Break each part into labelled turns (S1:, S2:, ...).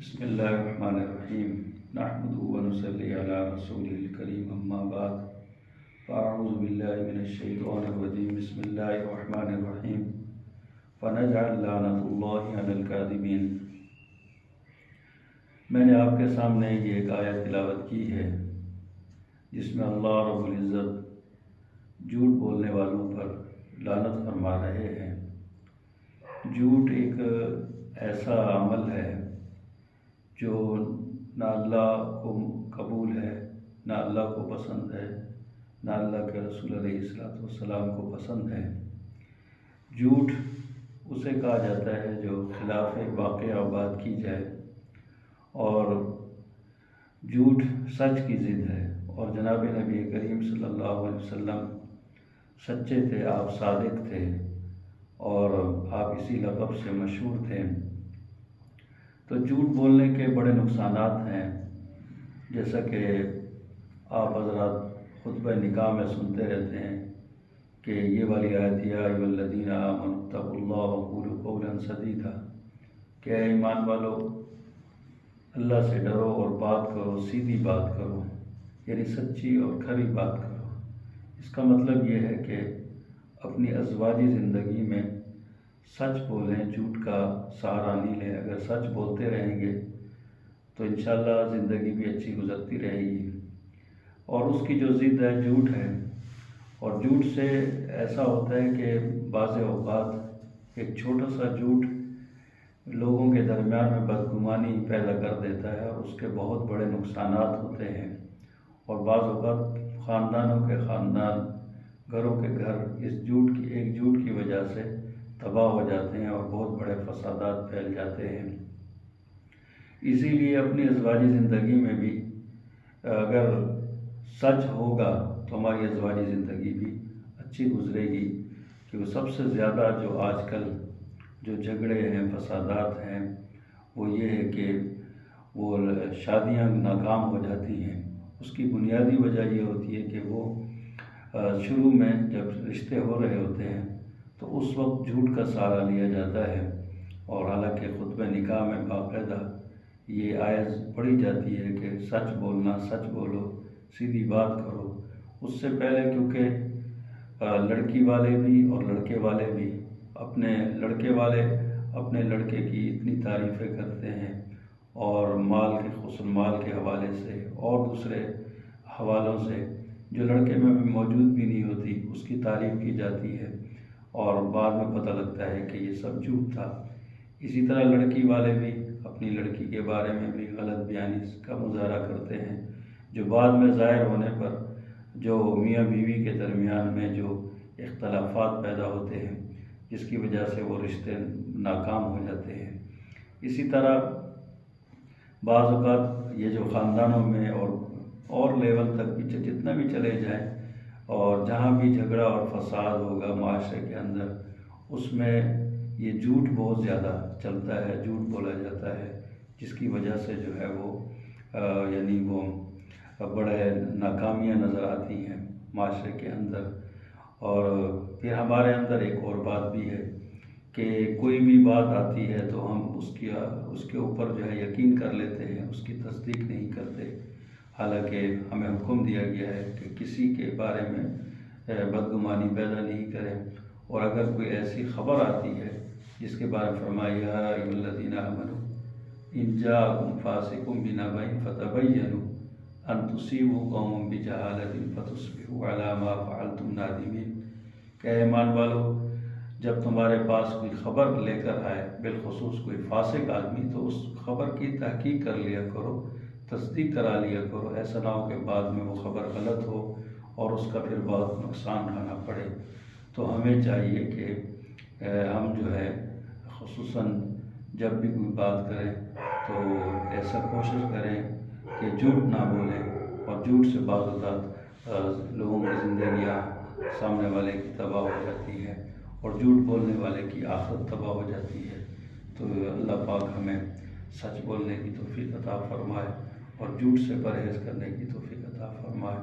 S1: بسم اللہ الرحمن الرحیم نحمده ونصلی علی رسوله الکریم اما بعد فاعوذ باللہ من الشیطان الرجیم بسم اللہ الرحمن الرحیم فنجعل لعنۃ اللہ علی الکاذبین۔ میں نے آپ کے سامنے یہ ایک آیت تلاوت کی ہے جس میں اللہ رب العزت جھوٹ بولنے والوں پر لعنت فرما رہے ہیں۔ جھوٹ ایک ایسا عمل ہے جو نہ اللہ کو قبول ہے، نہ اللہ کو پسند ہے، نہ اللہ کے رسول علیہ السلام کو پسند ہے۔ جھوٹ اسے کہا جاتا ہے جو خلاف واقعہ بات کی جائے، اور جھوٹ سچ کی ضد ہے۔ اور جناب نبی کریم صلی اللہ علیہ وسلم سچے تھے، آپ صادق تھے اور آپ اسی لقب سے مشہور تھے۔ تو جھوٹ بولنے کے بڑے نقصانات ہیں، جیسا کہ آپ حضرات خطبہ نکاح میں سنتے رہتے ہیں کہ یہ والی آیت یا ایھا الذین آمنوا اتقوا اللہ وقولوا قولا سدیدا، کہ اے ایمان والو اللہ سے ڈرو اور بات کرو، سیدھی بات کرو، یعنی سچی اور کھری بات کرو۔ اس کا مطلب یہ ہے کہ اپنی ازواجی زندگی میں سچ بولیں، جھوٹ کا سہارا نہیں لیں۔ اگر سچ بولتے رہیں گے تو انشاءاللہ زندگی بھی اچھی گزرتی رہے گی۔ اور اس کی جو ضد ہے جھوٹ ہے، اور جھوٹ سے ایسا ہوتا ہے کہ بعض اوقات ایک چھوٹا سا جھوٹ لوگوں کے درمیان میں بدگمانی پیدا کر دیتا ہے، اور اس کے بہت بڑے نقصانات ہوتے ہیں۔ اور بعض اوقات خاندانوں کے خاندان، گھروں کے گھر اس ایک جھوٹ کی وجہ سے تباہ ہو جاتے ہیں اور بہت بڑے فسادات پھیل جاتے ہیں۔ اسی لیے اپنی ازواجی زندگی میں بھی اگر سچ ہوگا تو ہماری ازواجی زندگی بھی اچھی گزرے گی، کیونکہ سب سے زیادہ جو آج کل جو جھگڑے ہیں، فسادات ہیں، وہ یہ ہے کہ وہ شادیاں ناکام ہو جاتی ہیں۔ اس کی بنیادی وجہ یہ ہوتی ہے کہ وہ شروع میں جب رشتے ہو رہے ہوتے ہیں تو اس وقت جھوٹ کا سہارا لیا جاتا ہے، اور حالانکہ خطبہ نکاح میں باقاعدہ یہ آیت پڑھی جاتی ہے کہ سچ بولنا، سچ بولو، سیدھی بات کرو۔ اس سے پہلے کیونکہ لڑکی والے بھی اور لڑکے والے بھی اپنے لڑکے کی اتنی تعریفیں کرتے ہیں، اور مال کے خصوصاً مال کے حوالے سے اور دوسرے حوالوں سے جو لڑکے میں بھی موجود بھی نہیں ہوتی، اس کی تعریف کی جاتی ہے، اور بعد میں پتہ لگتا ہے کہ یہ سب جھوٹ تھا۔ اسی طرح لڑکی والے بھی اپنی لڑکی کے بارے میں بھی غلط بیانی کا مظاہرہ کرتے ہیں، جو بعد میں ظاہر ہونے پر جو میاں بیوی کے درمیان میں جو اختلافات پیدا ہوتے ہیں، جس کی وجہ سے وہ رشتے ناکام ہو جاتے ہیں۔ اسی طرح بعض اوقات یہ جو خاندانوں میں اور لیول تک بھی جتنا بھی چلے جائیں، اور جہاں بھی جھگڑا اور فساد ہوگا معاشرے کے اندر، اس میں یہ جھوٹ بہت زیادہ چلتا ہے، جھوٹ بولا جاتا ہے، جس کی وجہ سے جو ہے وہ بڑے ناکامیاں نظر آتی ہیں معاشرے کے اندر۔ اور پھر ہمارے اندر ایک اور بات بھی ہے کہ کوئی بھی بات آتی ہے تو ہم اس کے اوپر جو ہے یقین کر لیتے ہیں، اس کی تصدیق نہیں کرتے، حالانکہ ہمیں حکم دیا گیا ہے کہ کسی کے بارے میں بدگمانی پیدا نہیں کریں۔ اور اگر کوئی ایسی خبر آتی ہے جس کے بارے میں فرمایا یا ایھا الذین آمنوا ان جاءکم فاسق بنبأ فتبینوا ان تصیبوا قوما بجہالۃ فتصبحوا علی ما فعلتم نادمین، کہ اے ایمان والو جب تمہارے پاس کوئی خبر لے کر آئے، بالخصوص کوئی فاسق آدمی، تو اس خبر کی تحقیق کر لیا کرو، تصدیق کرا لیا کرو، ایسا نہ ہو کہ بعد میں وہ خبر غلط ہو اور اس کا پھر بہت نقصان اٹھانا پڑے۔ تو ہمیں چاہیے کہ ہم جو ہے خصوصاً جب بھی کوئی بات کریں تو ایسا کوشش کریں کہ جھوٹ نہ بولیں، اور جھوٹ سے بعض اوقات لوگوں کی زندگیاں سامنے والے کی تباہ ہو جاتی ہے، اور جھوٹ بولنے والے کی آخرت تباہ ہو جاتی ہے۔ تو اللہ پاک ہمیں سچ بولنے کی توفیق عطا فرمائے اور جھوٹ سے پرہیز کرنے کی توفیق عطا فرمائے۔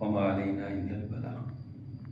S1: وما علینا الا البلاغ۔